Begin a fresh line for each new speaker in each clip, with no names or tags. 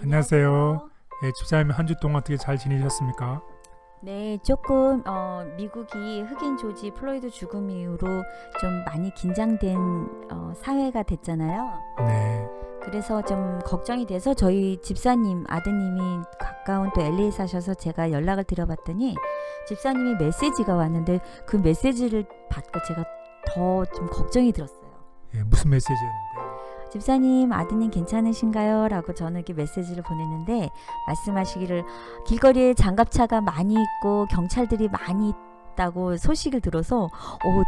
안녕하세요.
안녕하세요.
네, 집사님 한 주 동안 어떻게 잘 지내셨습니까?
네, 조금 미국이 흑인 조지 플로이드 죽음 이후로 좀 많이 긴장된 사회가 됐잖아요.
네,
그래서 좀 걱정이 돼서 저희 집사님 아드님이 가까운 또 LA 사셔서 제가 연락을 드려봤더니 집사님이 메시지가 왔는데 그 메시지를 받고 제가 더 좀 걱정이 들었어요.
예, 무슨 메시지였는데?
집사님, 아드님 괜찮으신가요? 라고 저는 이렇게 메시지를 보냈는데 말씀하시기를 길거리에 장갑차가 많이 있고 경찰들이 많이 있다고 소식을 들어서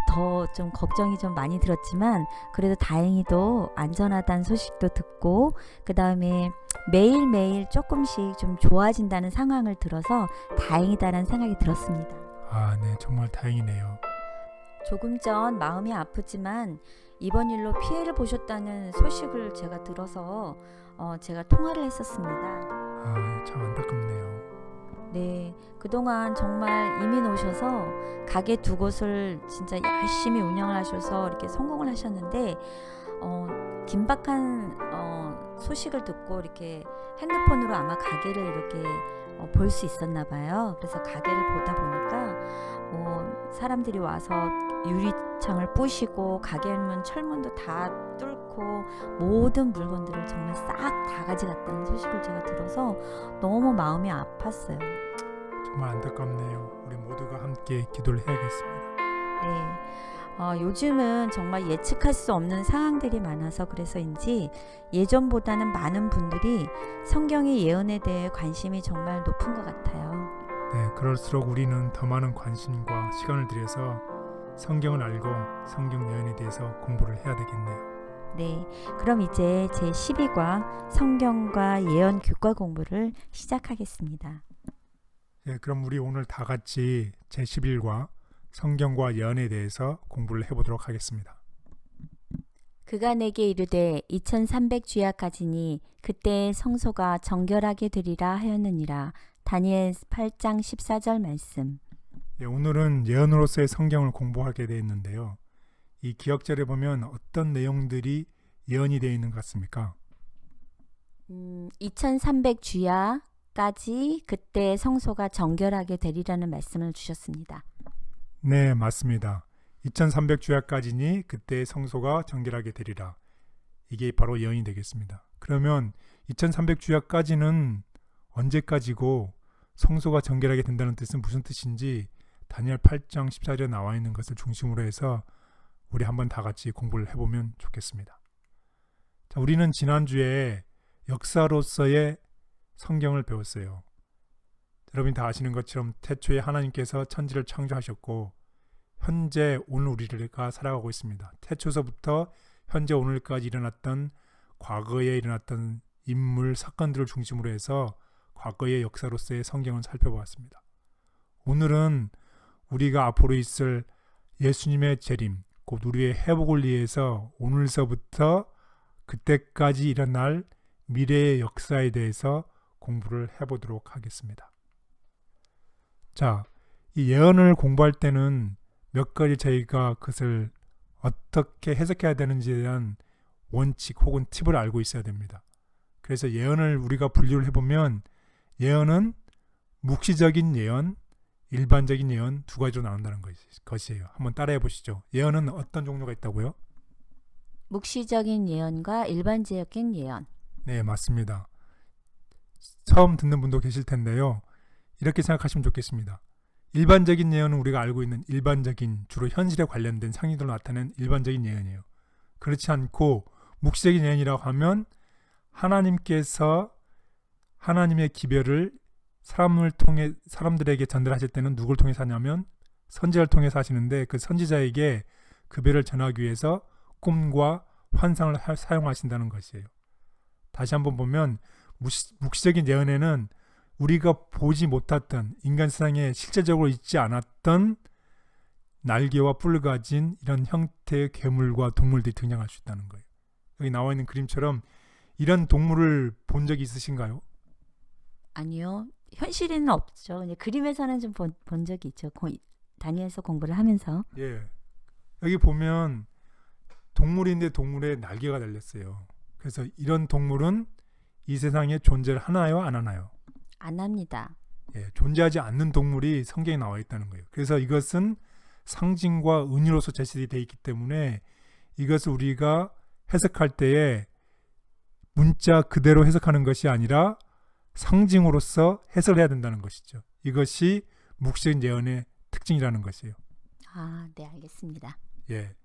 더 좀 걱정이 좀 많이 들었지만 그래도 다행히도 안전하다는 소식도 듣고 그 다음에 매일매일 조금씩 좀 좋아진다는 상황을 들어서 다행이다라는 생각이 들었습니다.
아, 네, 정말 다행이네요.
조금 전 마음이 아프지만 이번 일로 피해를 보셨다는 소식을 제가 들어서 제가 통화를 했었습니다.
아, 참 안타깝네요.
네, 그동안 정말 이민 오셔서 가게 두 곳을 진짜 열심히 운영을 하셔서 이렇게 성공을 하셨는데 긴박한 소식을 듣고 이렇게 핸드폰으로 아마 가게를 이렇게 볼 수 있었나 봐요. 그래서 가게를 보다 보니까 사람들이 와서 유리창을 부시고 가게 문 철문도 다 뚫고 모든 물건들을 정말 싹 다 가져갔다는 소식을 제가 들어서 너무 마음이 아팠어요.
정말 안타깝네요. 우리 모두가 함께 기도를 해야겠습니다.
네. 요즘은 정말 예측할 수 없는 상황들이 많아서 그래서인지 예전보다는 많은 분들이 성경의 예언에 대해 관심이 정말 높은 것 같아요.
네, 그럴수록 우리는 더 많은 관심과 시간을 들여서 성경을 알고 성경 예언에 대해서 공부를 해야 되겠네요.
네, 그럼 이제 제 12과 성경과 예언 교과 공부를 시작하겠습니다.
예, 그럼 우리 오늘 다 같이 제11과 성경과 예언에 대해서 공부를 해보도록 하겠습니다.
그가 내게 이르되 2300 주야까지니 그때의 성소가 정결하게 되리라 하였느니라. 다니엘 8장 14절 말씀.
예, 오늘은 예언으로서의 성경을 공부하게 되어 있는데요. 이 기억절에 보면 어떤 내용들이 예언이 되어 있는 것 같습니까?
2300 주야까지 그때 성소가 정결하게 되리라는 말씀을 주셨습니다.
네, 맞습니다. 2300 주야까지니 그때 성소가 정결하게 되리라. 이게 바로 예언이 되겠습니다. 그러면 2300 주야까지는 언제까지고 성소가 정결하게 된다는 뜻은 무슨 뜻인지 다니엘 8장 14절에 나와 있는 것을 중심으로 해서 우리 한번 다 같이 공부를 해보면 좋겠습니다. 자, 우리는 지난주에 역사로서의 성경을 배웠어요. 여러분이 다 아시는 것처럼 태초에 하나님께서 천지를 창조하셨고 현재 오늘 우리가 살아가고 있습니다. 태초서부터 현재 오늘까지 일어났던 과거에 일어났던 인물, 사건들을 중심으로 해서 과거의 역사로서의 성경을 살펴보았습니다. 오늘은 우리가 앞으로 있을 예수님의 재림, 곧 우리의 회복을 위해서 오늘서부터 그때까지 일어날 미래의 역사에 대해서 공부를 해보도록 하겠습니다. 자, 이 예언을 공부할 때는 몇 가지 저희가 그것을 어떻게 해석해야 되는지에 대한 원칙 혹은 팁을 알고 있어야 됩니다. 그래서 예언을 우리가 분류를 해보면 예언은 묵시적인 예언, 일반적인 예언 두 가지로 나눈다는 것이에요. 한번 따라해 보시죠. 예언은 어떤 종류가 있다고요?
묵시적인 예언과 일반적인 예언.
네, 맞습니다. 처음 듣는 분도 계실 텐데요. 이렇게 생각하시면 좋겠습니다. 일반적인 예언은 우리가 알고 있는 일반적인 주로 현실에 관련된 상황들로 나타낸 일반적인 예언이에요. 그렇지 않고 묵시적인 예언이라고 하면 하나님께서 하나님의 기별을 사람들에게 전달하실 때는 누굴 통해서 하냐면 선지자를 통해서 하시는데 그 선지자에게 그 별을 전하기 위해서 꿈과 환상을 사용하신다는 것이에요. 다시 한번 보면 묵시적인 예언에는 우리가 보지 못했던 인간 세상에 실제적으로 있지 않았던 날개와 뿔을 가진 이런 형태의 괴물과 동물들이 등장할 수 있다는 거예요. 여기 나와 있는 그림처럼 이런 동물을 본 적이 있으신가요?
아니요. 현실에는 없죠. 그냥 그림에서는 좀 본 적이 있죠. 다니엘서 공부를 하면서.
예. 여기 보면 동물인데 동물에 날개가 달렸어요. 그래서 이런 동물은 이 세상에 존재를 하나요, 안 하나요?
안 합니다.
예, 존재하지 않는 동물이 성경에 나와 있다는 거예요. 그래서 이것은 상징과 은유로서 제시되어 있기 때문에 이것을 우리가 해석할 때에 문자 그대로 해석하는 것이 아니라 상징으로서 해석을 해야 된다는 것이죠. 이것이 묵시적인 예언의 특징이라는 것이에요.
아, 네, 알겠습니다.
예,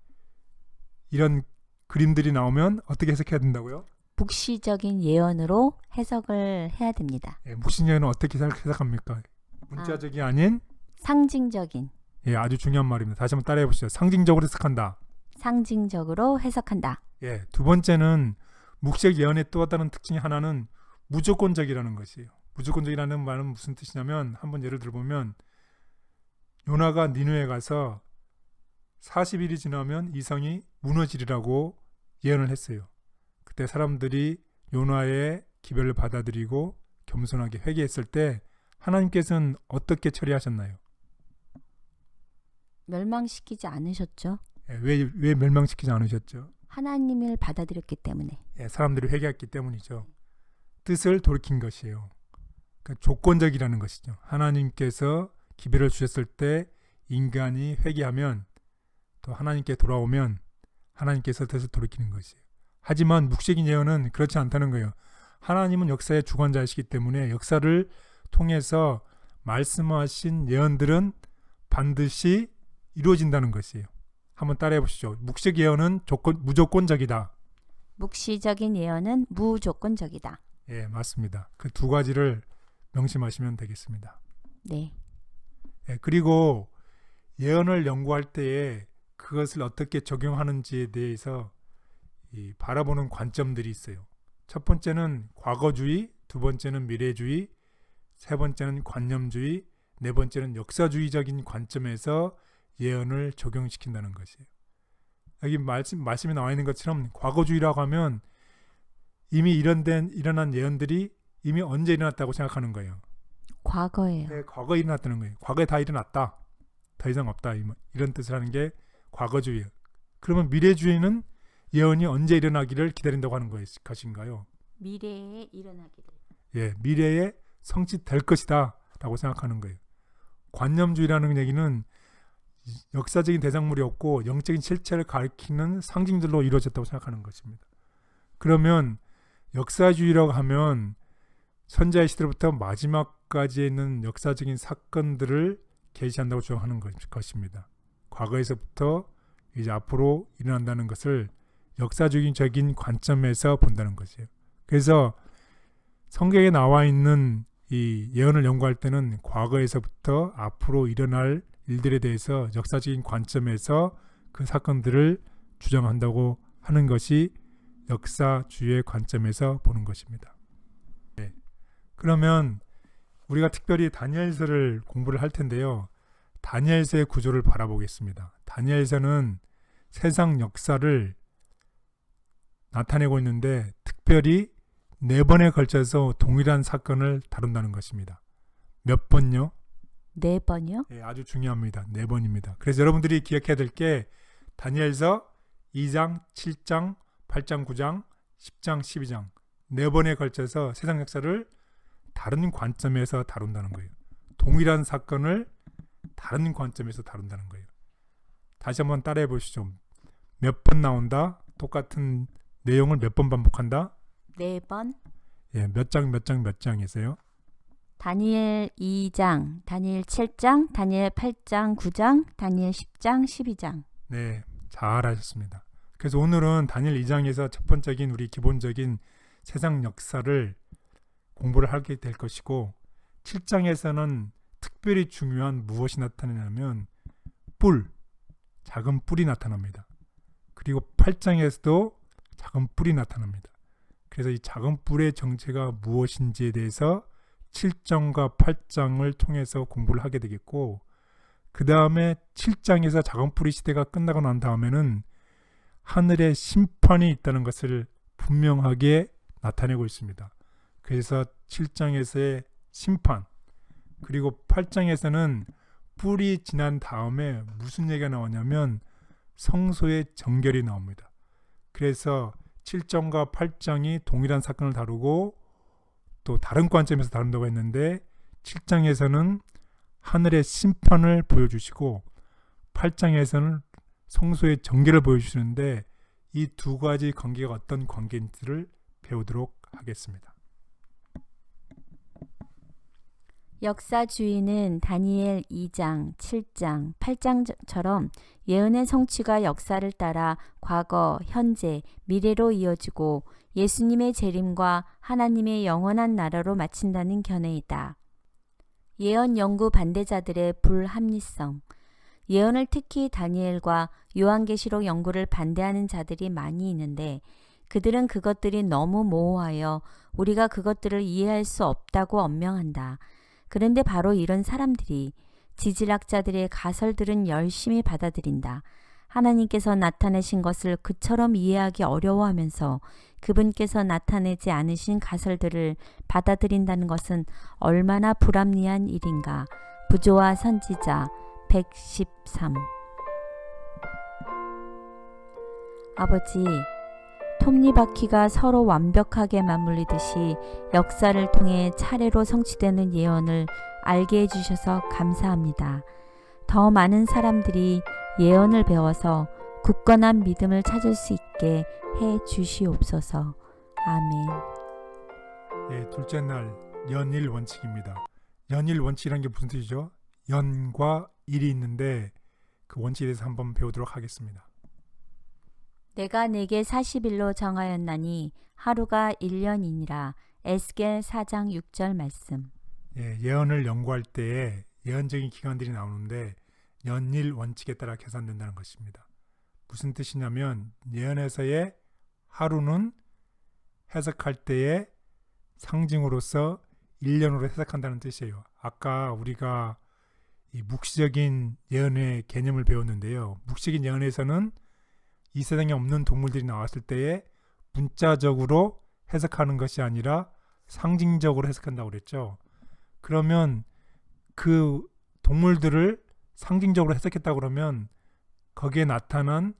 이런 그림들이 나오면 어떻게 해석해야 된다고요?
묵시적인 예언으로 해석을 해야 됩니다.
예, 묵시적인 예언은 어떻게 해석합니까? 문자적이 아닌
상징적인,
예, 아주 중요한 말입니다. 다시 한번 따라해 보시죠. 상징적으로 해석한다.
상징적으로 해석한다.
예, 두 번째는 묵시적 예언의 또 다른 특징이 하나는 무조건적이라는 것이에요. 무조건적이라는 말은 무슨 뜻이냐면 한번 예를 들어보면 요나가 니느웨에 가서 40일이 지나면 이 성이 무너지리라고 예언을 했어요. 그때 사람들이 요나의 기별을 받아들이고 겸손하게 회개했을 때 하나님께서는 어떻게 처리하셨나요?
멸망시키지 않으셨죠?
예, 왜 멸망시키지 않으셨죠?
하나님을 받아들였기 때문에.
예, 사람들이 회개했기 때문이죠. 뜻을 돌이킨 것이에요. 그러니까 조건적이라는 것이죠. 하나님께서 기별을 주셨을 때 인간이 회개하면 또 하나님께 돌아오면 하나님께서 뜻을 돌이키는 것이에요. 하지만 묵시적인 예언은 그렇지 않다는 거예요. 하나님은 역사의 주관자이시기 때문에 역사를 통해서 말씀하신 예언들은 반드시 이루어진다는 것이에요. 한번 따라해 보시죠. 묵시적 예언은 무조건적이다.
묵시적인 예언은 무조건적이다.
예, 맞습니다. 그 두 가지를 명심하시면 되겠습니다.
네.
예, 그리고 예언을 연구할 때에 그것을 어떻게 적용하는지에 대해서 바라보는 관점들이 있어요. 첫 번째는 과거주의, 두 번째는 미래주의, 세 번째는 관념주의, 네 번째는 역사주의적인 관점에서 예언을 적용시킨다는 것이에요. 여기 말씀이 나와 있는 것처럼 과거주의라고 하면 이미 일어난 예언들이 이미 언제 일어났다고 생각하는 거예요.
과거예요.
네, 과거에 일어났다는 거예요. 과거에 다 일어났다. 더 이상 없다. 이런 뜻을 하는 게 과거주의예요. 그러면 미래주의는 예언이 언제 일어나기를 기다린다고 하는 것인가요?
미래에 일어나기를.
예, 미래에 성취될 것이다 라고 생각하는 거예요. 관념주의라는 얘기는 역사적인 대상물이 없고 영적인 실체를 가리키는 상징들로 이루어졌다고 생각하는 것입니다. 그러면 역사주의라고 하면 선지자의 시대로부터 마지막까지 있는 역사적인 사건들을 계시한다고 주장하는 것입니다. 과거에서부터 이제 앞으로 일어난다는 것을 역사적인 관점에서 본다는 것이에요. 그래서 성경에 나와 있는 이 예언을 연구할 때는 과거에서부터 앞으로 일어날 일들에 대해서 역사적인 관점에서 그 사건들을 주장한다고 하는 것이 역사주의의 관점에서 보는 것입니다. 네. 그러면 우리가 특별히 다니엘서를 공부를 할 텐데요. 다니엘서의 구조를 바라보겠습니다. 다니엘서는 세상 역사를 나타내고 있는데 특별히 4번에 걸쳐서 동일한 사건을 다룬다는 것입니다. 몇 번요?
4번이요?
예, 아주 중요합니다. 4번입니다. 그래서 여러분들이 기억해야 될 게 다니엘서 2장, 7장, 8장, 9장, 10장, 12장 4번에 걸쳐서 세상 역사를 다른 관점에서 다룬다는 거예요. 동일한 사건을 다른 관점에서 다룬다는 거예요. 다시 한번 따라해 보시죠. 몇 번 나온다? 똑같은 내용을 몇 번 반복한다?
4번.
예, 몇 장이세요?
다니엘 2장, 다니엘 7장, 다니엘 8장, 9장, 다니엘 10장, 12장.
네, 잘하셨습니다. 그래서 오늘은 다니엘 2장에서 첫 번째인 우리 기본적인 세상 역사를 공부를 하게 될 것이고 7장에서는 특별히 중요한 무엇이 나타나냐면 작은 뿔이 나타납니다. 그리고 8장에서도 작은 뿔이 나타납니다. 그래서 이 작은 뿔의 정체가 무엇인지에 대해서 7장과 8장을 통해서 공부를 하게 되겠고 그 다음에 7장에서 작은 뿔의 시대가 끝나고 난 다음에는 하늘의 심판이 있다는 것을 분명하게 나타내고 있습니다. 그래서 7장에서의 심판 그리고 8장에서는 뿔이 지난 다음에 무슨 얘기가 나오냐면 성소의 정결이 나옵니다. 그래서 7장과 8장이 동일한 사건을 다루고 또 다른 관점에서 다룬다고 했는데 7장에서는 하늘의 심판을 보여주시고 8장에서는 성소의 정결을 보여주시는데 이 두 가지 관계가 어떤 관계인지를 배우도록 하겠습니다.
역사주의는 다니엘 2장, 7장, 8장처럼 예언의 성취가 역사를 따라 과거, 현재, 미래로 이어지고 예수님의 재림과 하나님의 영원한 나라로 마친다는 견해이다. 예언 연구 반대자들의 불합리성. 예언을 특히 다니엘과 요한계시록 연구를 반대하는 자들이 많이 있는데 그들은 그것들이 너무 모호하여 우리가 그것들을 이해할 수 없다고 언명한다. 그런데 바로 이런 사람들이 지질학자들의 가설들은 열심히 받아들인다. 하나님께서 나타내신 것을 그처럼 이해하기 어려워하면서 그분께서 나타내지 않으신 가설들을 받아들인다는 것은 얼마나 불합리한 일인가. 부조와 선지자 113. 아버지, 톱니바퀴가 서로 완벽하게 맞물리듯이 역사를 통해 차례로 성취되는 예언을 알게 해주셔서 감사합니다. 더 많은 사람들이 예언을 배워서 굳건한 믿음을 찾을 수 있게 해 주시옵소서. 아멘.
예, 둘째 날 연일 원칙입니다. 연일 원칙이라는 게 무슨 뜻이죠? 연과 일이 있는데 그 원칙에 대해서 한번 배우도록 하겠습니다.
내가 내게 40일로 정하였나니 하루가 1년이니라. 에스겔 4장 6절 말씀.
예, 예언을 연구할 때에 예언적인 기간들이 나오는데 연일 원칙에 따라 계산된다는 것입니다. 무슨 뜻이냐면 예언에서의 하루는 해석할 때에 상징으로서 1년으로 해석한다는 뜻이에요. 아까 우리가 이 묵시적인 예언의 개념을 배웠는데요. 묵시적인 예언에서는 이 세상에 없는 동물들이 나왔을 때에 문자적으로 해석하는 것이 아니라 상징적으로 해석한다고 그랬죠. 그러면 그 동물들을 상징적으로 해석했다고 그러면 거기에 나타난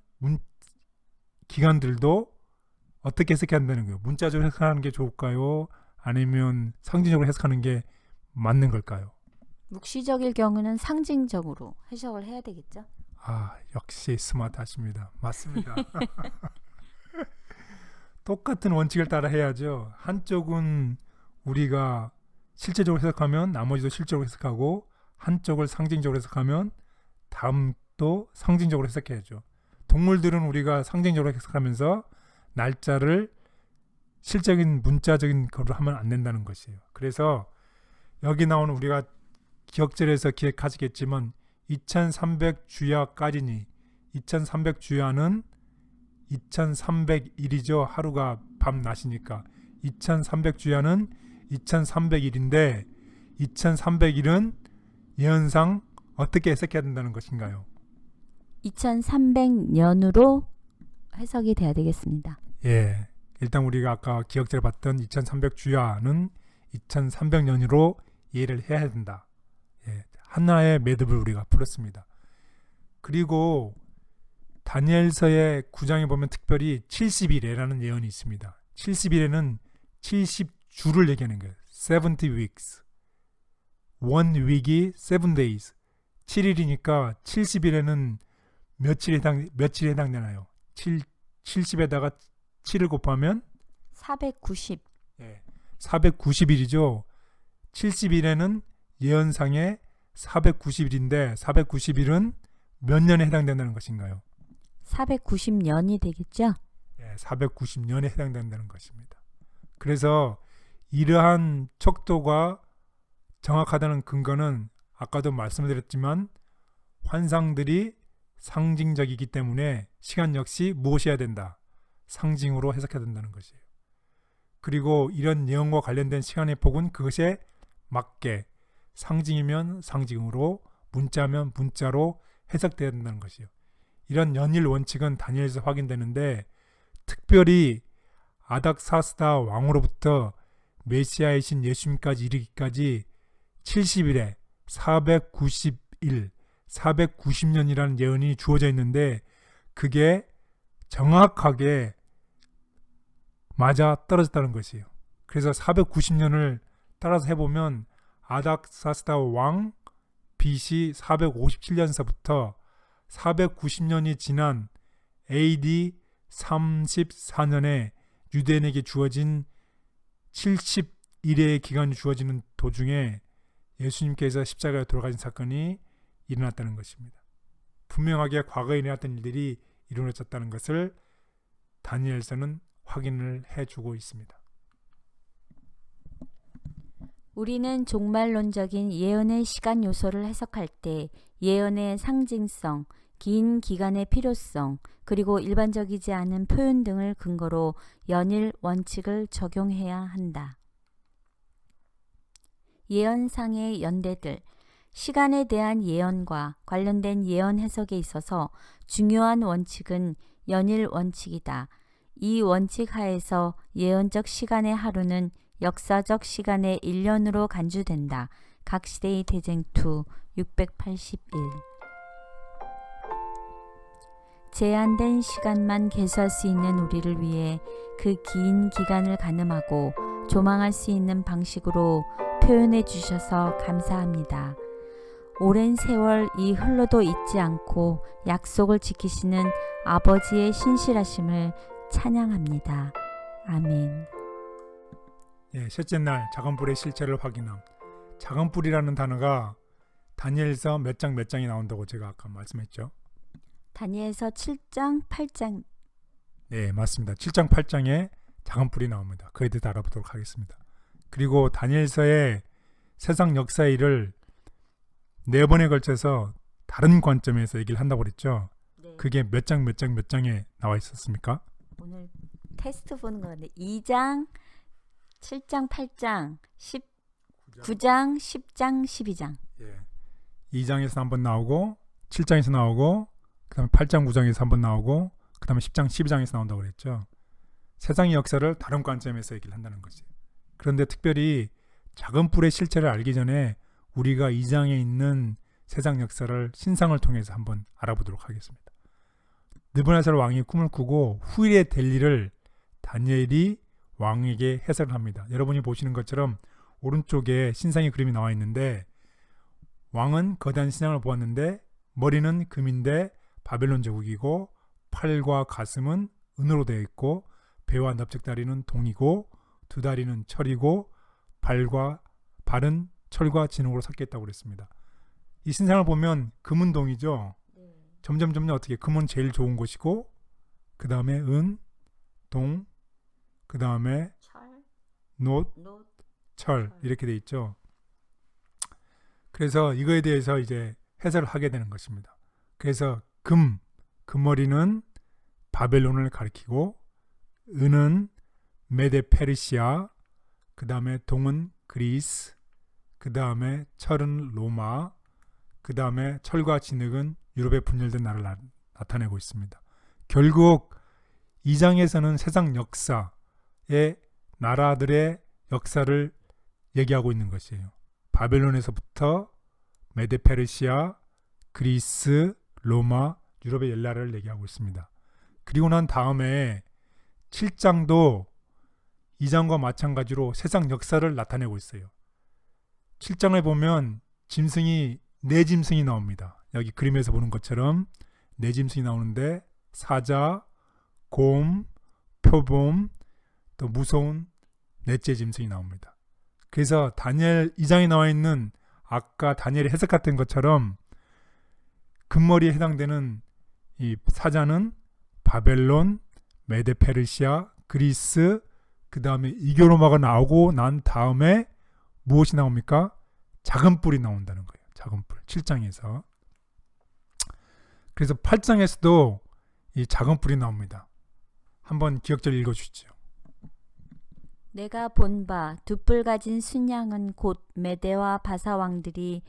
기관들도 어떻게 해석해야 한다는 거예요? 문자적으로 해석하는 게 좋을까요? 아니면 상징적으로 해석하는 게 맞는 걸까요?
묵시적일 경우는 상징적으로 해석을 해야 되겠죠?
아, 역시 스마트하십니다. 맞습니다. 똑같은 원칙을 따라 해야죠. 한쪽은 우리가 실제적으로 해석하면 나머지도 실제적으로 해석하고 한쪽을 상징적으로 해석하면 다음도 상징적으로 해석해야죠. 동물들은 우리가 상징적으로 해석하면서 날짜를 실적인 문자적인 거로 하면 안 된다는 것이에요. 그래서 여기 나오는 우리가 기억절에서 기억하시겠지만 2300주야까지니 2300주야는 2300일이죠. 하루가 밤 낮이니까 2300주야는 2300일인데 2300일은 예언상 어떻게 해석해야 된다는 것인가요?
2300년으로 해석이 돼야 되겠습니다.
예, 일단 우리가 아까 기억절에 봤던 2300주야는 2300년으로 이해를 해야 된다. 예, 하나의 매듭을 우리가 풀었습니다. 그리고 다니엘서의 9장에 보면 특별히 70일에라는 예언이 있습니다. 70일에는 70주를 얘기하는 거예요. 70 weeks. one week이 7 days. 7일이니까 70일에는 며칠에 해당되나요? 70에다가 7을 곱하면
490.
예, 490일이죠. 70일에는 예언상에 490일인데 490일은 몇 년에 해당된다는 것인가요?
490년이 되겠죠?
예, 490년에 해당된다는 것입니다. 그래서 이러한 척도가 정확하다는 근거는 아까도 말씀드렸지만 환상들이 상징적이기 때문에 시간 역시 무엇이어야 된다? 상징으로 해석해야 된다는 것이에요. 그리고 이런 예언과 관련된 시간의 폭은 그것에 맞게 상징이면 상징으로 문자면 문자로 해석되어야 된다는 것이에요. 이런 연일 원칙은 다니엘에서 확인되는데 특별히 아닥사스다 왕으로부터 메시아이신 예수님까지 이르기까지 70일에 490일, 490년이라는 예언이 주어져 있는데 그게 정확하게 맞아 떨어졌다는 것이에요. 그래서 490년을 따라서 해보면 아닥사스다 왕 BC 457년서부터 490년이 지난 AD 34년에 유대인에게 주어진 71회의 기간이 주어지는 도중에 예수님께서 십자가에 돌아가신 사건이 일어났다는 것입니다. 분명하게 과거에 일어났던 일들이 이루어졌다는 것을 다니엘서는 확인을 해주고 있습니다.
우리는 종말론적인 예언의 시간 요소를 해석할 때 예언의 상징성, 긴 기간의 필요성, 그리고 일반적이지 않은 표현 등을 근거로 연일 원칙을 적용해야 한다. 예언상의 연대들, 시간에 대한 예언과 관련된 예언 해석에 있어서 중요한 원칙은 연일 원칙이다. 이 원칙 하에서 예언적 시간의 하루는 역사적 시간의 1년으로 간주된다. 각시대의 대쟁투 681. 제한된 시간만 계수할 수 있는 우리를 위해 그 긴 기간을 가늠하고 조망할 수 있는 방식으로 표현해 주셔서 감사합니다. 오랜 세월 이 흘러도 잊지 않고 약속을 지키시는 아버지의 신실하심을 찬양합니다. 아멘.
예, 셋째 날 작은 뿔의 실체를 확인함. 작은 뿔이라는 단어가 다니엘서 몇 장 몇 장이 나온다고 제가 아까 말씀했죠.
다니엘서 7장 8장.
네, 맞습니다. 7장 8장에 작은 뿔이 나옵니다. 그에 대해서 알아보도록 하겠습니다. 그리고 다니엘서의 세상 역사의 일을 4번에 걸쳐서 다른 관점에서 얘기를 한다고 그랬죠.
네. 그게
그게 몇 장 몇 장 몇 장에 나와 있었습니까?
오늘 테스트 보는 건데 2장, 7장, 8장, 9장, 10장, 12장.
예. 2장에서 한번 나오고 7장에서 나오고 그다음에 8장 9장에서 한번 나오고 그다음에 10장 12장에서 나온다고 그랬죠. 세상의 역사를 다른 관점에서 얘기를 한다는 거지. 그런데 특별히 작은 뿔의 실체를 알기 전에 우리가 2장에 있는 세상 역사를 신상을 통해서 한번 알아보도록 하겠습니다. 느부갓네살 왕이 꿈을 꾸고 후일에 될 일을 다니엘이 왕에게 해설을 합니다. 여러분이 보시는 것처럼 오른쪽에 신상의 그림이 나와 있는데 왕은 거대한 신상을 보았는데 머리는 금인데 바벨론 제국이고 팔과 가슴은 은으로 되어 있고 배와 넓적다리는 동이고 두 다리는 철이고 발은 철과 진흙으로 섞여 있다고 그랬습니다. 이 신상을 보면 금은 동이죠. 점점 어떻게 금은 제일 좋은 곳이고 그 다음에 은, 동, 그 다음에 놋, 철 이렇게 돼 있죠. 그래서 이거에 대해서 이제 해설을 하게 되는 것입니다. 그래서 금머리는 바벨론을 가리키고 은은 메데 페르시아, 그 다음에 동은 그리스, 그 다음에 철은 로마, 그 다음에 철과 진흙은 유럽에 분열된 나라를 나타내고 있습니다. 결국 2장에서는 세상 역사의 나라들의 역사를 얘기하고 있는 것이에요. 바벨론에서부터 메데 페르시아, 그리스, 로마, 유럽의 열나라를 얘기하고 있습니다. 그리고 난 다음에 7장도 2장과 마찬가지로 세상 역사를 나타내고 있어요. 7장을 보면 짐승이 4짐승이 나옵니다. 여기 그림에서 보는 것처럼 4짐승이 나오는데 사자, 곰, 표범, 또 무서운 넷째 짐승이 나옵니다. 그래서 다니엘 2장에 나와 있는 아까 다니엘이 해석했던 것처럼 금머리에 해당되는 이 사자는 바벨론, 메데 페르시아, 그리스, 그 다음에 이교로마가 나오고 난 다음에 무엇이 나옵니까? 작은 뿔이 나온다는 거예요. 작은 뿔. 7장에서. 그래서 8장에서도 이 작은 뿔이 나옵니다. 한번 기억절 읽어주시죠.
내가 본 바 두 뿔 가진 순양은 곧 메데와 바사 왕들이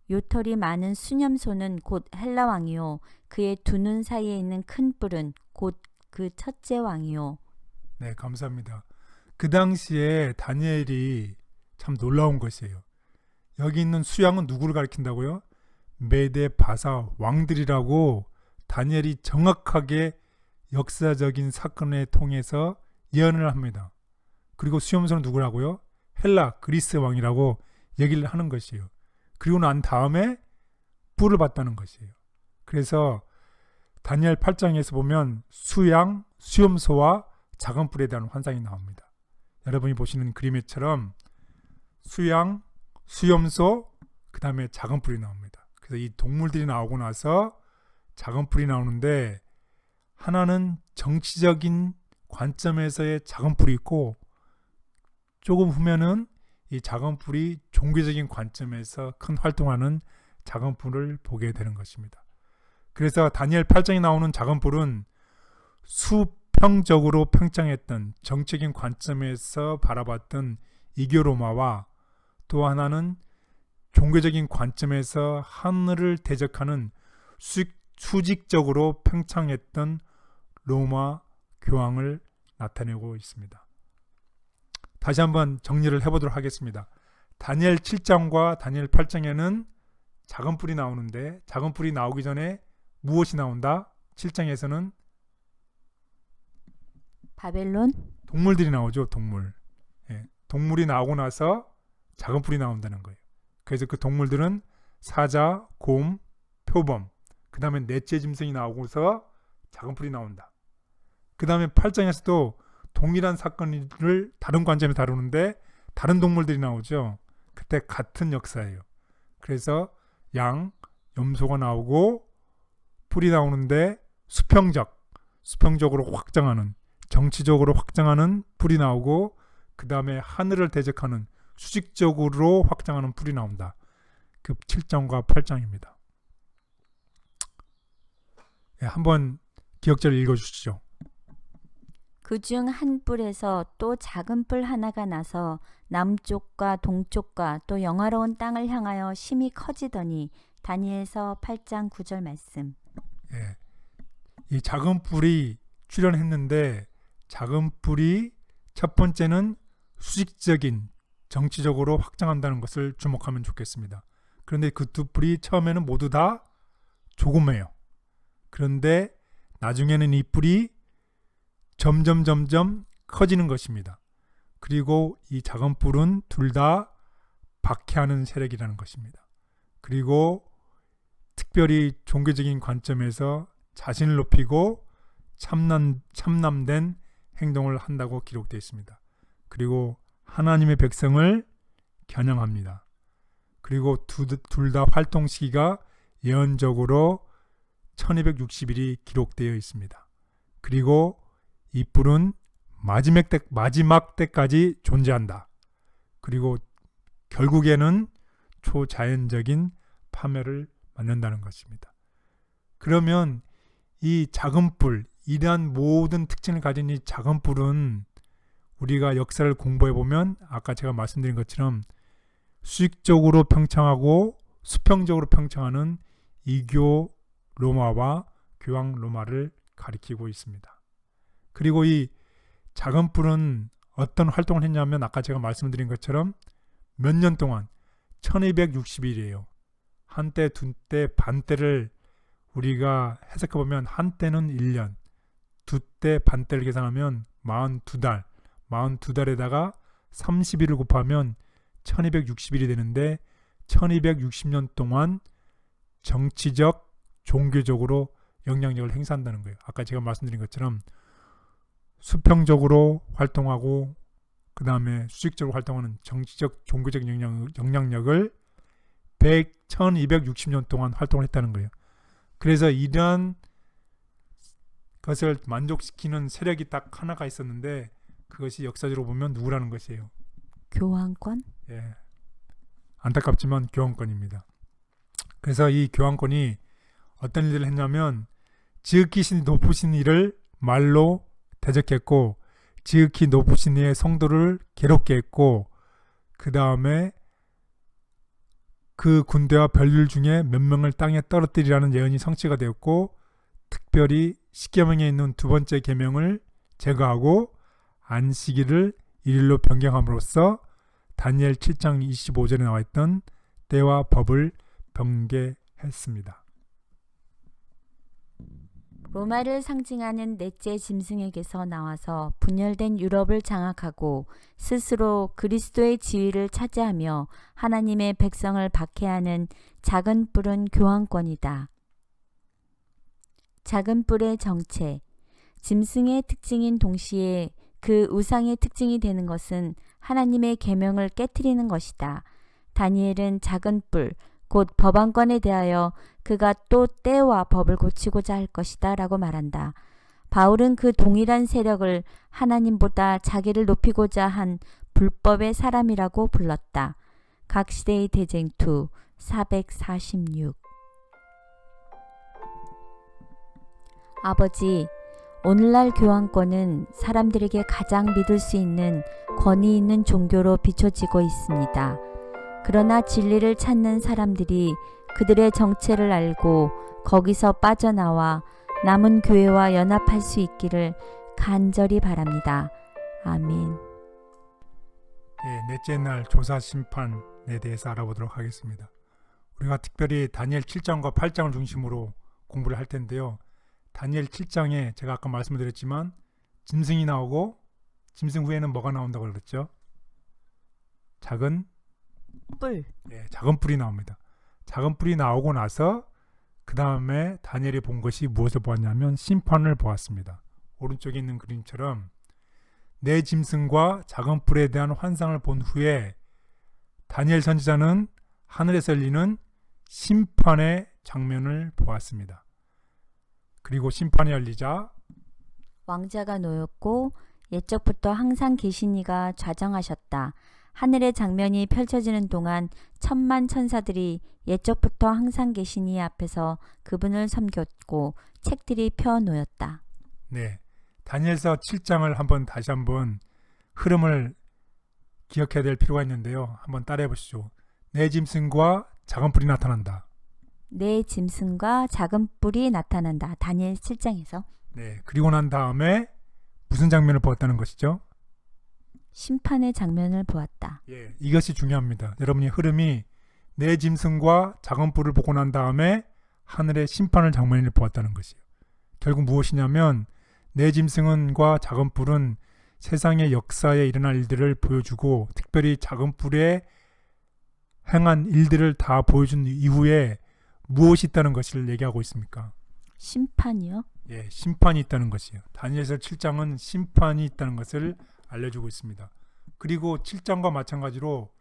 요털이 많은 수념소는 곧 헬라 왕이요 그의 두 눈 사이에 있는 큰 뿔은 곧 그 첫째 왕이요.
네, 감사합니다. 그 당시에 다니엘이 참 놀라운 것이에요. 여기 있는 수양은 누구를 가리킨다고요? 메데 바사 왕들이라고 다니엘이 정확하게 역사적인 사건을 통해서 예언을 합니다. 그리고 수염소는 누구라고요? 헬라 그리스 왕이라고 얘기를 하는 것이에요. 그리고 난 다음에 뿔을 봤다는 것이에요. 그래서 다니엘 8장에서 보면 수양, 수염소와 작은 뿔에 대한 환상이 나옵니다. 여러분이 보시는 그림에처럼 수양, 수염소, 그 다음에 작은 뿔이 나옵니다. 그래서 이 동물들이 나오고 나서 작은 뿔이 나오는데, 하나는 정치적인 관점에서의 작은 뿔이 있고, 조금 후면은 이 작은 뿔이 종교적인 관점에서 큰 활동하는 작은 뿔을 보게 되는 것입니다. 그래서 다니엘 8장에 나오는 작은 뿔은 수평적으로 평창했던 정치적인 관점에서 바라봤던 이교 로마와, 또 하나는 종교적인 관점에서 하늘을 대적하는 수직적으로 평창했던 로마 교황을 나타내고 있습니다. 다시 한번 정리를 해보도록 하겠습니다. 다니엘 7장과 다니엘 8장에는 작은 뿔이 나오는데, 작은 뿔이 나오기 전에 무엇이 나온다? 7장에서는
바벨론,
동물들이 나오죠. 동물. 예, 동물이 나오고 나서 작은 뿔이 나온다는 거예요. 그래서 그 동물들은 사자, 곰, 표범, 그 다음에 넷째 짐승이 나오고서 작은 뿔이 나온다. 그 다음에 8장에서도 동일한 사건을 다른 관점에 다루는데 다른 동물들이 나오죠. 그때 같은 역사예요. 그래서 양, 염소가 나오고 뿔이 나오는데 수평적으로 확장하는, 정치적으로 확장하는 뿔이 나오고, 그 다음에 하늘을 대적하는 수직적으로 확장하는 뿔이 나온다. 그 7장과 8장입니다. 예, 한번 기억자를 읽어주시죠.
그중 한 뿔에서 또 작은 뿔 하나가 나서 남쪽과 동쪽과 또 영화로운 땅을 향하여 심히 커지더니. 다니엘서 8장 9절 말씀.
예, 이 작은 뿔이 출현했는데, 작은 뿔이 첫 번째는 수직적인, 정치적으로 확장한다는 것을 주목하면 좋겠습니다. 그런데 그 두 뿔이 처음에는 모두 다 조그매요. 그런데 나중에는 이 뿔이 점점 커지는 것입니다. 그리고 이 작은 뿔은 둘 다 박해하는 세력이라는 것입니다. 그리고 특별히 종교적인 관점에서 자신을 높이고 참남된 행동을 한다고 기록되어 있습니다. 그리고 하나님의 백성을 겨냥합니다. 그리고 둘 다 활동 시기가 예언적으로 1260일이 기록되어 있습니다. 그리고 이 뿔은 마지막 때까지 존재한다. 그리고 결국에는 초자연적인 파멸을 맞는다는 것입니다. 그러면 이 작은 뿔, 이러한 모든 특징을 가진 이 작은 뿔은 우리가 역사를 공부해 보면 아까 제가 말씀드린 것처럼 수직적으로 평창하고 수평적으로 평창하는 이교 로마와 교황 로마를 가리키고 있습니다. 그리고 이 작은 뿔은 어떤 활동을 했냐면 아까 제가 말씀드린 것처럼 몇 년 동안 1260일이에요. 한때, 두때, 반때를 우리가 해석해 보면 한때는 1년, 두때, 반때를 계산하면 42달, 42달에다가 30일을 곱하면 1260일이 되는데 1260년 동안 정치적, 종교적으로 영향력을 행사한다는 거예요. 아까 제가 말씀드린 것처럼 수평적으로 활동하고 그 다음에 수직적으로 활동하는 정치적, 종교적 영향력을 1260년 동안 활동을 했다는 거예요. 그래서 이러한 것을 만족시키는 세력이 딱 하나가 있었는데 그것이 역사적으로 보면 누구라는 것이에요?
교황권?
예, 안타깝지만 교황권입니다. 그래서 이 교황권이 어떤 일을 했냐면 지극히 높으신 이를 말로 대적했고 지극히 높으신 이의 성도를 괴롭게 했고 그 다음에 그 군대와 별들 중에 몇 명을 땅에 떨어뜨리라는 예언이 성취가 되었고 특별히 십계명에 있는 두 번째 계명을 제거하고 안식일을 일일로 변경함으로써 다니엘 7장 25절에 나와 있던 때와 법을 변개했습니다.
로마를 상징하는 넷째 짐승에게서 나와서 분열된 유럽을 장악하고 스스로 그리스도의 지위를 차지하며 하나님의 백성을 박해하는 작은 뿔은 교환권이다. 작은 뿔의 정체. 짐승의 특징인 동시에 그 우상의 특징이 되는 것은 하나님의 계명을 깨트리는 것이다. 다니엘은 작은 뿔, 곧 법안권에 대하여 그가 또 때와 법을 고치고자 할 것이다 라고 말한다. 바울은 그 동일한 세력을 하나님보다 자기를 높이고자 한 불법의 사람이라고 불렀다. 각 시대의 대쟁투 446. 아버지, 오늘날 교환권은 사람들에게 가장 믿을 수 있는 권위 있는 종교로 비춰지고 있습니다. 그러나 진리를 찾는 사람들이 그들의 정체를 알고 거기서 빠져나와 남은 교회와 연합할 수 있기를 간절히 바랍니다. 아멘.
넷째 날 조사 심판에 대해서 알아보도록 하겠습니다. 우리가 특별히 다니엘 7장과 8장을 중심으로 공부를 할 텐데요. 다니엘 7장에 제가 아까 말씀드렸지만 짐승이 나오고 짐승 후에는 뭐가 나온다고 그랬죠? 작은
뿔.
작은 뿔이 나옵니다. 작은 뿔이 나오고 나서 그 다음에 다니엘이 본 것이 무엇을 보았냐면 심판을 보았습니다. 오른쪽에 있는 그림처럼 네 짐승과 작은 뿔에 대한 환상을 본 후에 다니엘 선지자는 하늘에서 열리는 심판의 장면을 보았습니다. 그리고 심판이 열리자
왕자가 놓였고 옛적부터 항상 계신 이가 좌정하셨다. 하늘의 장면이 펼쳐지는 동안 천만 천사들이 옛적부터 항상 계신 이 앞에서 그분을 섬겼고 책들이 펴 놓였다.
네, 다니엘서 7장을 다시 한번 흐름을 기억해야 될 필요가 있는데요. 한번 따라해 보시죠. 네 짐승과 작은 뿔이 나타난다.
네 짐승과 작은 뿔이 나타난다. 다니엘 7장에서.
네, 그리고 난 다음에 무슨 장면을 보았다는 것이죠?
심판의 장면을 보았다.
이것이 중요합니다. 여러분이 흐름이 네 짐승과 작은 뿔을 보고 난 다음에 하늘의 심판을 장면을 보았다는 것이에요. 결국 무엇이냐면 네 짐승과 작은 뿔은 세상의 역사에 일어날 일들을 보여주고 특별히 작은 뿔에 행한 일들을 다 보여준 이후에 무엇이 있다는 것을 얘기하고 있습니까?
심판이요?
심판이 있다는 것이에요. 다니엘서 7장은 심판이 있다는 것을 알려주고 있습니다. 그리고 7장과 마찬가지로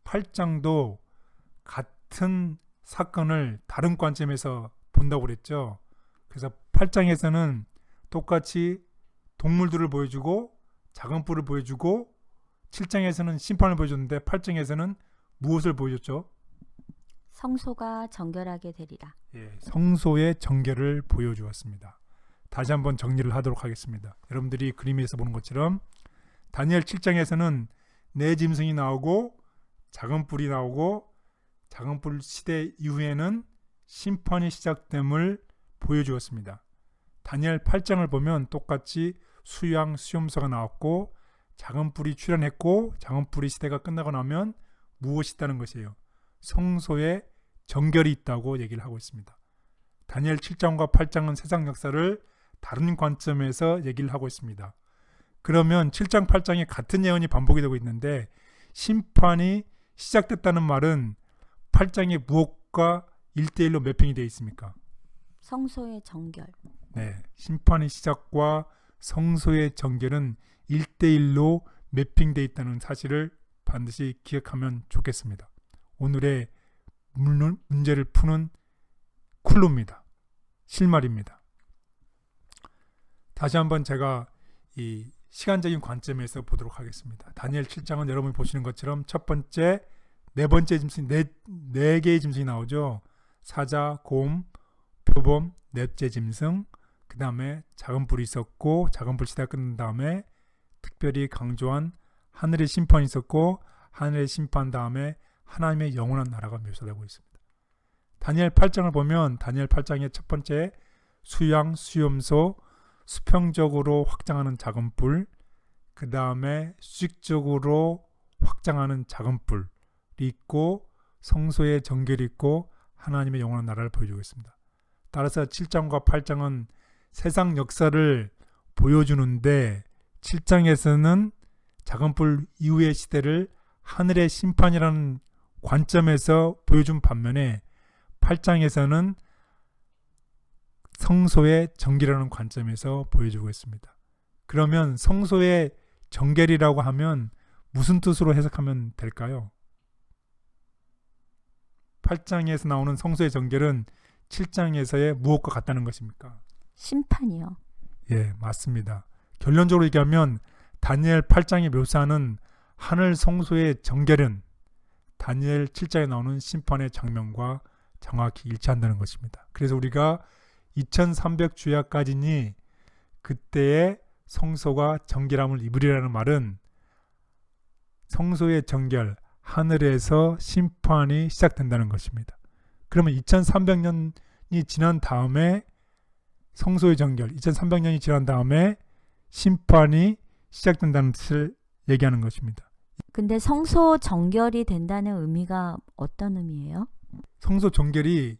8장도 같은 사건을 다른 관점에서 본다고 그랬죠. 그래서 8장에서는 똑같이 동물들을 보여주고 작은 뿔을 보여주고 7장에서는 심판을 보여줬는데 8장에서는 무엇을 보여줬죠?
성소가 정결하게 되리라.
성소의 정결을 보여주었습니다. 다시 한번 정리를 하도록 하겠습니다. 여러분들이 그림에서 보는 것처럼 다니엘 7장에서는 네 짐승이 나오고 작은 뿔이 나오고 작은 뿔 시대 이후에는 심판이 시작됨을 보여주었습니다. 다니엘 8장을 보면 똑같이 수양 수염소가 나왔고 작은 뿔이 출현했고 작은 뿔이 시대가 끝나고 나면 무엇이 있다는 것이에요? 성소에 정결이 있다고 얘기를 하고 있습니다. 다니엘 7장과 8장은 세상 역사를 다른 관점에서 얘기를 하고 있습니다. 그러면 7장 8장에 같은 예언이 반복이 되고 있는데 심판이 시작됐다는 말은 8장에 무엇과 1대1로 매핑이 되어 있습니까?
성소의 정결.
심판의 시작과 성소의 정결은 1대1로 매핑되어 있다는 사실을 반드시 기억하면 좋겠습니다. 오늘의 문제를 푸는 쿨루입니다. 실말입니다. 다시 한번 제가 이 시간적인 관점에서 보도록 하겠습니다. 다니엘 7장은 여러분이 보시는 것처럼 첫 번째, 네 번째 짐승, 네 개의 짐승이 나오죠. 사자, 곰, 표범, 넷째 짐승, 그 다음에 작은 뿔이 있었고 작은 뿔 시대가 끝난 다음에 특별히 강조한 하늘의 심판이 있었고 하늘의 심판 다음에 하나님의 영원한 나라가 묘사되고 있습니다. 다니엘 8장을 보면 다니엘 8장의 첫 번째 수양, 수염소, 수평적으로 확장하는 작은 뿔, 그 다음에 수직적으로 확장하는 작은 뿔이 있고 성소의 정결이 있고 하나님의 영원한 나라를 보여주고 있습니다. 따라서 7장과 8장은 세상 역사를 보여주는데 7장에서는 작은 뿔 이후의 시대를 하늘의 심판이라는 관점에서 보여준 반면에 8장에서는 성소의 정결이라는 관점에서 보여주고 있습니다. 그러면 성소의 정결이라고 하면 무슨 뜻으로 해석하면 될까요? 8장에서 나오는 성소의 정결은 7장에서의 무엇과 같다는 것입니까?
심판이요.
예, 맞습니다. 결론적으로 얘기하면 다니엘 8장이 묘사하는 하늘 성소의 정결은 다니엘 7장에 나오는 심판의 장면과 정확히 일치한다는 것입니다. 그래서 우리가 2300주야까지니 그때의 성소가 정결함을 입으리라는 말은 성소의 정결, 하늘에서 심판이 시작된다는 것입니다. 그러면 2300년이 지난 다음에 성소의 정결, 2300년이 지난 다음에 심판이 시작된다는 뜻을 얘기하는 것입니다.
근데 성소 정결이 된다는 의미가 어떤 의미예요?
성소 정결이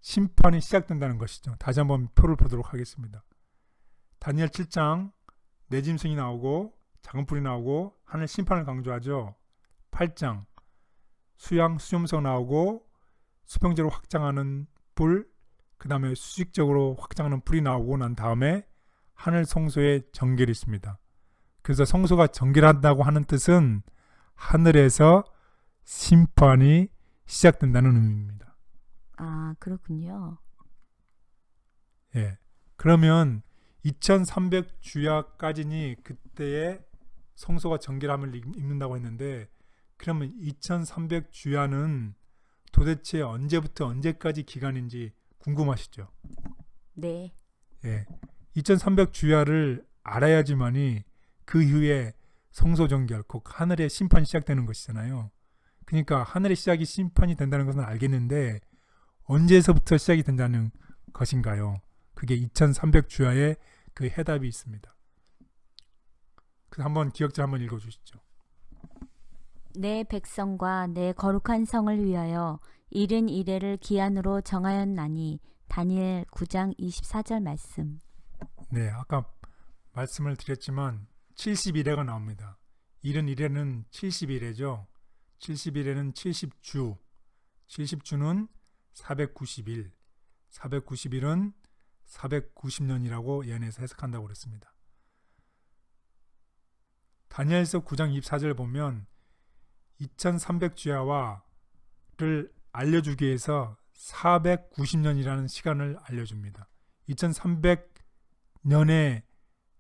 심판이 시작된다는 것이죠. 다시 한번 표를 보도록 하겠습니다. 다니엘 7장 네 짐승이 나오고 작은 뿔이 나오고 하늘 심판을 강조하죠. 8장 수양 수염석 나오고 수평적으로 확장하는 뿔, 그 다음에 수직적으로 확장하는 뿔이 나오고 난 다음에 하늘 성소의 정결이 있습니다. 그래서 성소가 정결한다고 하는 뜻은 하늘에서 심판이 시작된다는 의미입니다.
아, 그렇군요.
예. 그러면 2300주야까지니 그때의 성소가 정결함을 입는다고 했는데, 그러면 2300주야는 도대체 언제부터 언제까지 기간인지 궁금하시죠?
네.
예. 2300주야를 알아야지만이 그 이후에 성소 정결, 곧 하늘의 심판이 시작되는 것이잖아요. 그러니까 하늘의 시작이 심판이 된다는 것은 알겠는데 언제서부터 시작이 된다는 것인가요? 그게 2300주야에 그 해답이 있습니다. 그래서 한번 기억자 한번 읽어주시죠.
내 백성과 내 거룩한 성을 위하여 이른 이래를 기한으로 정하였나니. 다니엘 9장 24절 말씀.
네, 아까 말씀을 드렸지만 70일에가 나옵니다. 이른 이래는 70일에죠. 70일에는 70주, 70주는 490일, 490일은 490년이라고 예언해서 해석한다고 그랬습니다. 다니엘서 9장 24절 보면 2300주야와를 알려주기 위해서 490년이라는 시간을 알려줍니다. 2300년의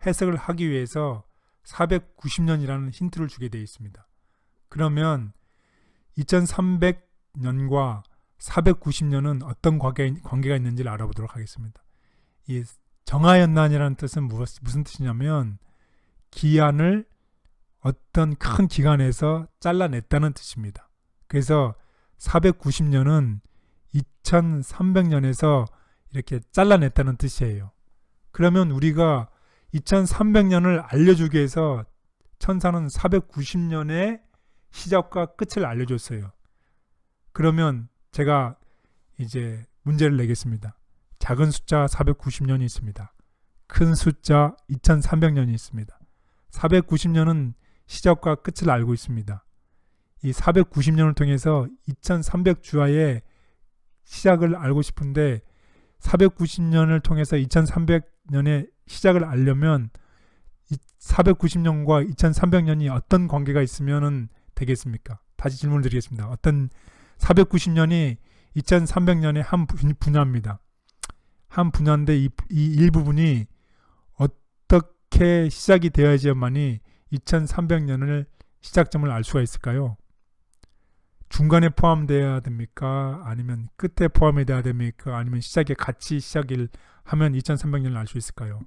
해석을 하기 위해서 490년이라는 힌트를 주게 되어 있습니다. 그러면 2300년과 490년은 어떤 관계가 있는지를 알아보도록 하겠습니다. 이 정하였나니라는 뜻은 무슨 뜻이냐면 기한을 어떤 큰 기간에서 잘라냈다는 뜻입니다. 그래서 490년은 2300년에서 이렇게 잘라냈다는 뜻이에요. 그러면 우리가 2300년을 알려주기 위해서 천사는 490년의 시작과 끝을 알려줬어요. 그러면 제가 이제 문제를 내겠습니다. 작은 숫자 490년이 있습니다. 큰 숫자 2300년이 있습니다. 490년은 시작과 끝을 알고 있습니다. 이 490년을 통해서 2300주야의 시작을 알고 싶은데 490년을 통해서 2300년의 시작을 알려면 490년과 2300년이 어떤 관계가 있으면 되겠습니까? 다시 질문을 드리겠습니다. 어떤 490년이 2300년의 한 분야입니다. 한 분야인데 이 일부분이 어떻게 시작이 되어야지만이 2300년을 시작점을 알 수가 있을까요? 중간에 포함되어야 됩니까? 아니면 끝에 포함이 되어야 됩니까? 아니면 시작에 같이 시작을 하면 2300년을 알 수 있을까요?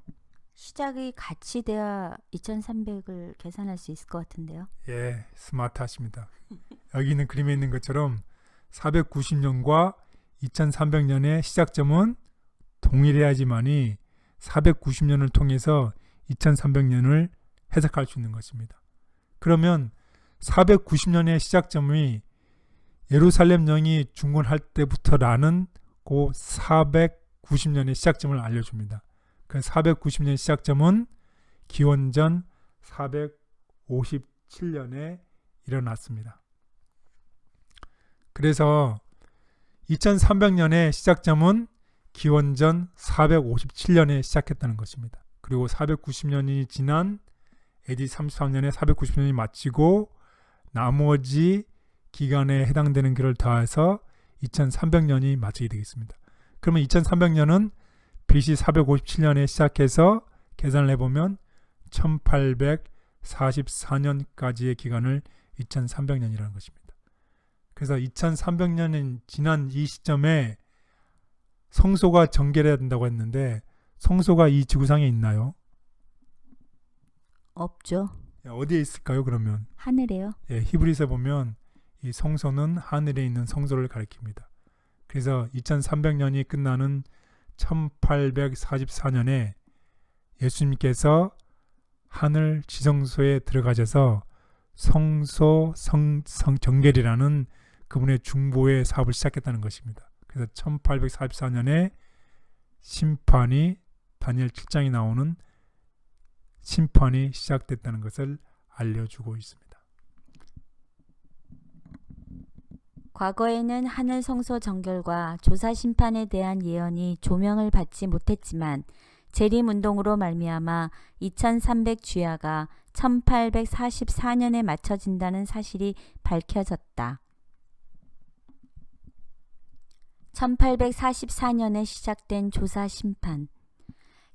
시작이 같이 돼야 2300을 계산할 수 있을 것 같은데요.
예, 스마트하십니다. 여기 있는 그림에 있는 것처럼 490년과 2300년의 시작점은 동일해야지만이 490년을 통해서 2300년을 해석할 수 있는 것입니다. 그러면 490년의 시작점이 예루살렘 영이 중건할 때부터라는 그 490년의 시작점을 알려줍니다. 그 490년 시작점은 기원전 457년에 일어났습니다. 그래서 2300년의 시작점은 기원전 457년에 시작했다는 것입니다. 그리고 490년이 지난 AD 33년에 490년이 마치고 나머지 기간에 해당되는 글을 더해서 2300년이 마치게 되겠습니다. 그러면 2300년은 BC 457년에 시작해서 계산을 해보면 1844년까지의 기간을 2300년이라는 것입니다. 그래서 2300년이 지난 이 시점에 성소가 정결해야 된다고 했는데 성소가 이 지구상에 있나요?
없죠.
어디에 있을까요 그러면?
하늘에요.
히브리서에 보면 이 성소는 하늘에 있는 성소를 가리킵니다. 그래서 2300년이 끝나는 1844년에 예수님께서 하늘 지성소에 들어가셔서 성소 정결이라는 그분의 중보의 사업을 시작했다는 것입니다. 그래서 1844년에 심판이 다니엘 7장이 나오는 심판이 시작됐다는 것을 알려주고 있습니다.
과거에는 하늘 성소 정결과 조사 심판에 대한 예언이 조명을 받지 못했지만 재림 운동으로 말미암아 2300 주야가 1844년에 맞춰진다는 사실이 밝혀졌다. 1844년에 시작된 조사 심판.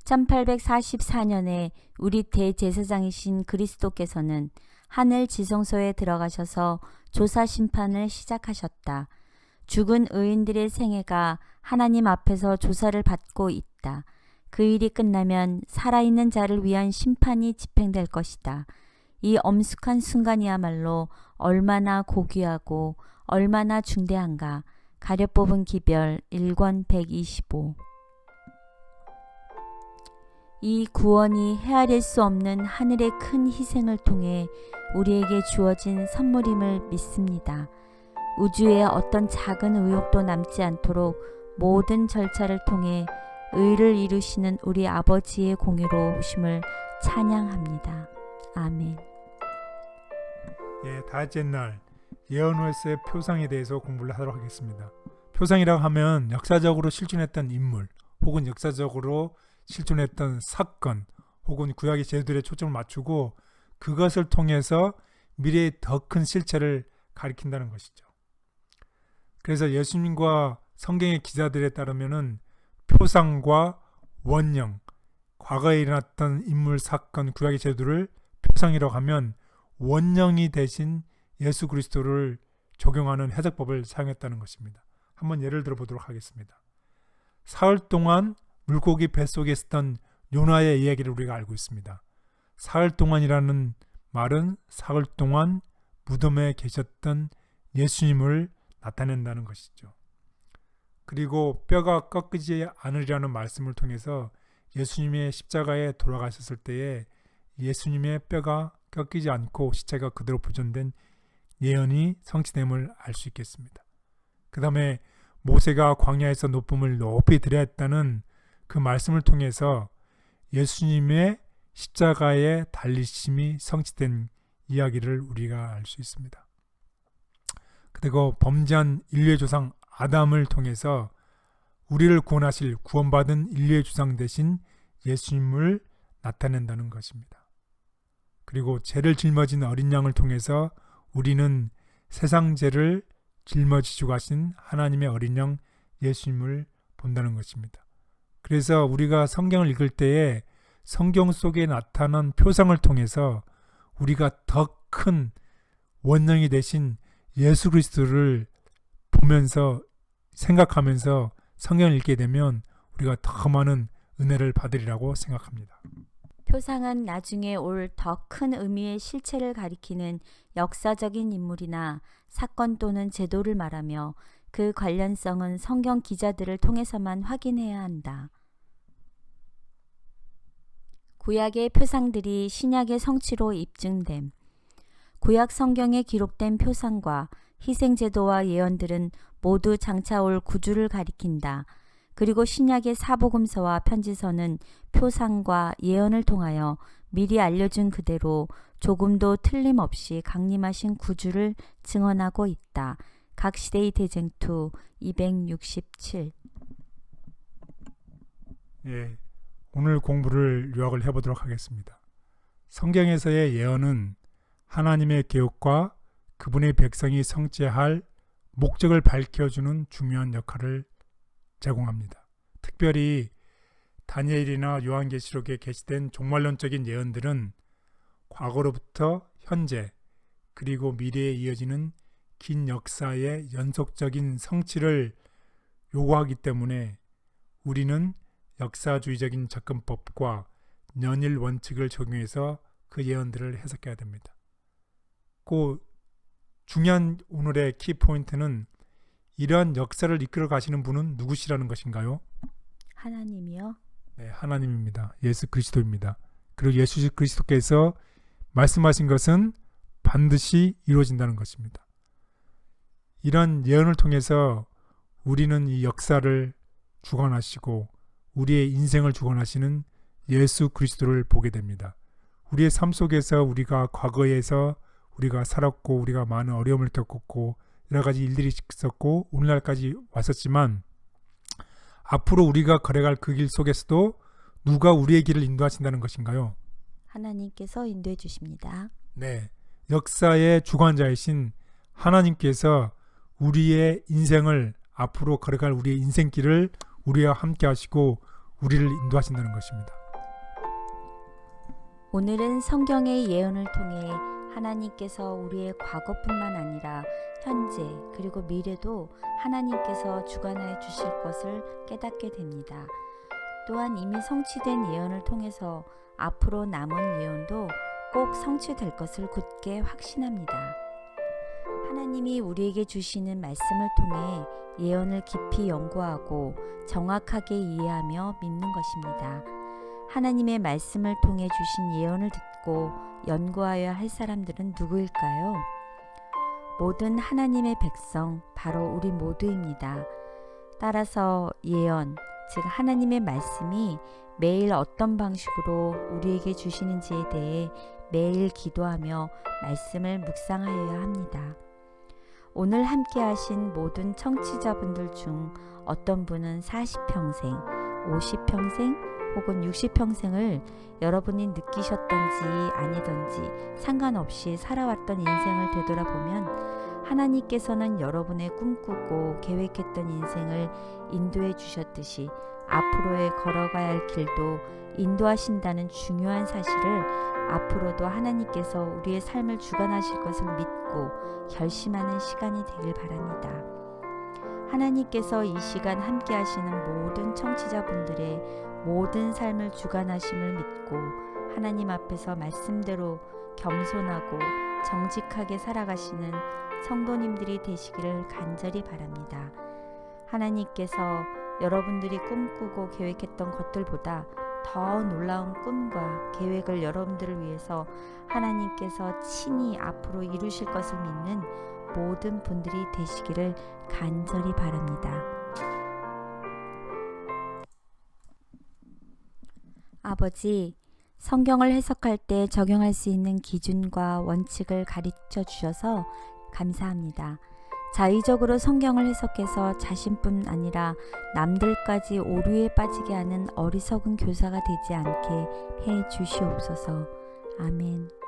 1844년에 우리 대제사장이신 그리스도께서는 하늘 지성소에 들어가셔서 조사 심판을 시작하셨다. 죽은 의인들의 생애가 하나님 앞에서 조사를 받고 있다. 그 일이 끝나면 살아있는 자를 위한 심판이 집행될 것이다. 이 엄숙한 순간이야말로 얼마나 고귀하고 얼마나 중대한가. 가려뽑은 기별 1권 125. 이 구원이 헤아릴 수 없는 하늘의 큰 희생을 통해 우리에게 주어진 선물임을 믿습니다. 우주에 어떤 작은 의혹도 남지 않도록 모든 절차를 통해 의를 이루시는 우리 아버지의 공의로우심을 찬양합니다. 아멘.
다섯째 날 예언후에서의 표상에 대해서 공부를 하도록 하겠습니다. 표상이라고 하면 역사적으로 실존했던 인물 혹은 역사적으로 실존했던 사건 혹은 구약의 제도들에 초점을 맞추고 그것을 통해서 미래의 더 큰 실체를 가리킨다는 것이죠. 그래서 예수님과 성경의 기자들에 따르면은 표상과 원형, 과거에 일어났던 인물, 사건, 구약의 제도를 표상이라고 하면 원형이 대신 예수 그리스도를 적용하는 해석법을 사용했다는 것입니다. 한번 예를 들어보도록 하겠습니다. 사흘 동안 물고기 뱃속에 있었던 요나의 이야기를 우리가 알고 있습니다. 사흘 동안이라는 말은 사흘 동안 무덤에 계셨던 예수님을 나타낸다는 것이죠. 그리고 뼈가 꺾이지 않으리라는 말씀을 통해서 예수님의 십자가에 돌아가셨을 때에 예수님의 뼈가 꺾이지 않고 시체가 그대로 보존된 예언이 성취됨을 알 수 있겠습니다. 그 다음에 모세가 광야에서 높음을 높이 들여야 했다는 그 말씀을 통해서 예수님의 십자가의 달리심이 성취된 이야기를 우리가 알 수 있습니다. 그리고 범죄한 인류의 조상 아담을 통해서 우리를 구원하실 구원받은 인류의 조상 대신 예수님을 나타낸다는 것입니다. 그리고 죄를 짊어진 어린 양을 통해서 우리는 세상 죄를 짊어지시고 가신 하나님의 어린 양 예수님을 본다는 것입니다. 그래서 우리가 성경을 읽을 때에 성경 속에 나타난 표상을 통해서 우리가 더 큰 원형이 되신 예수 그리스도를 보면서 생각하면서 성경을 읽게 되면 우리가 더 많은 은혜를 받으리라고 생각합니다.
표상은 나중에 올 더 큰 의미의 실체를 가리키는 역사적인 인물이나 사건 또는 제도를 말하며 그 관련성은 성경 기자들을 통해서만 확인해야 한다. 구약의 표상들이 신약의 성취로 입증됨. 구약 성경에 기록된 표상과 희생제도와 예언들은 모두 장차 올 구주를 가리킨다. 그리고 신약의 사복음서와 편지서는 표상과 예언을 통하여 미리 알려준 그대로 조금도 틀림없이 강림하신 구주를 증언하고 있다. 각 시대의 대쟁투 267.
예, 오늘 공부를 요약을 해보도록 하겠습니다. 성경에서의 예언은 하나님의 계획과 그분의 백성이 성취할 목적을 밝혀주는 중요한 역할을 제공합니다. 특별히 다니엘이나 요한계시록에 게시된 종말론적인 예언들은 과거로부터 현재 그리고 미래에 이어지는 긴 역사의 연속적인 성취를 요구하기 때문에 우리는 역사주의적인 접근법과 연일 원칙을 적용해서 그 예언들을 해석해야 됩니다. 그 중요한 오늘의 키포인트는 이러한 역사를 이끌어 가시는 분은 누구시라는 것인가요?
하나님이요?
네, 하나님입니다. 예수 그리스도입니다. 그리고 예수 그리스도께서 말씀하신 것은 반드시 이루어진다는 것입니다. 이런 예언을 통해서 우리는 이 역사를 주관하시고 우리의 인생을 주관하시는 예수 그리스도를 보게 됩니다. 우리의 삶 속에서 우리가 과거에서 우리가 살았고 우리가 많은 어려움을 겪었고 여러 가지 일들이 있었고 오늘날까지 왔었지만 앞으로 우리가 걸어갈 그 길 속에서도 누가 우리의 길을 인도하신다는 것인가요?
하나님께서 인도해 주십니다.
네, 역사의 주관자이신 하나님께서 우리의 인생을 앞으로 걸어갈 우리의 인생길을 우리와 함께 하시고 우리를 인도하신다는 것입니다.
오늘은 성경의 예언을 통해 하나님께서 우리의 과거뿐만 아니라 현재 그리고 미래도 하나님께서 주관하여 주실 것을 깨닫게 됩니다. 또한 이미 성취된 예언을 통해서 앞으로 남은 예언도 꼭 성취될 것을 굳게 확신합니다. 하나님이 우리에게 주시는 말씀을 통해 예언을 깊이 연구하고 정확하게 이해하며 믿는 것입니다. 하나님의 말씀을 통해 주신 예언을 듣고 연구하여야 할 사람들은 누구일까요? 모든 하나님의 백성, 바로 우리 모두입니다. 따라서 예언, 즉 하나님의 말씀이 매일 어떤 방식으로 우리에게 주시는지에 대해 매일 기도하며 말씀을 묵상하여야 합니다. 오늘 함께 하신 모든 청취자분들 중 어떤 분은 40평생, 50평생 혹은 60평생을 여러분이 느끼셨던지 아니던지 상관없이 살아왔던 인생을 되돌아보면 하나님께서는 여러분의 꿈꾸고 계획했던 인생을 인도해 주셨듯이 앞으로의 걸어가야 할 길도 인도하신다는 중요한 사실을 앞으로도 하나님께서 우리의 삶을 주관하실 것을 믿고 결심하는 시간이 되길 바랍니다. 하나님께서 이 시간 함께 하시는 모든 청취자분들의 모든 삶을 주관하심을 믿고 하나님 앞에서 말씀대로 겸손하고 정직하게 살아가시는 성도님들이 되시기를 간절히 바랍니다. 하나님께서 여러분들이 꿈꾸고 계획했던 것들보다 더 놀라운 꿈과 계획을 여러분들을 위해서 하나님께서 친히 앞으로 이루실 것을 믿는 모든 분들이 되시기를 간절히 바랍니다. 아버지, 성경을 해석할 때 적용할 수 있는 기준과 원칙을 가르쳐 주셔서 감사합니다. 자의적으로 성경을 해석해서 자신뿐 아니라 남들까지 오류에 빠지게 하는 어리석은 교사가 되지 않게 해 주시옵소서. 아멘.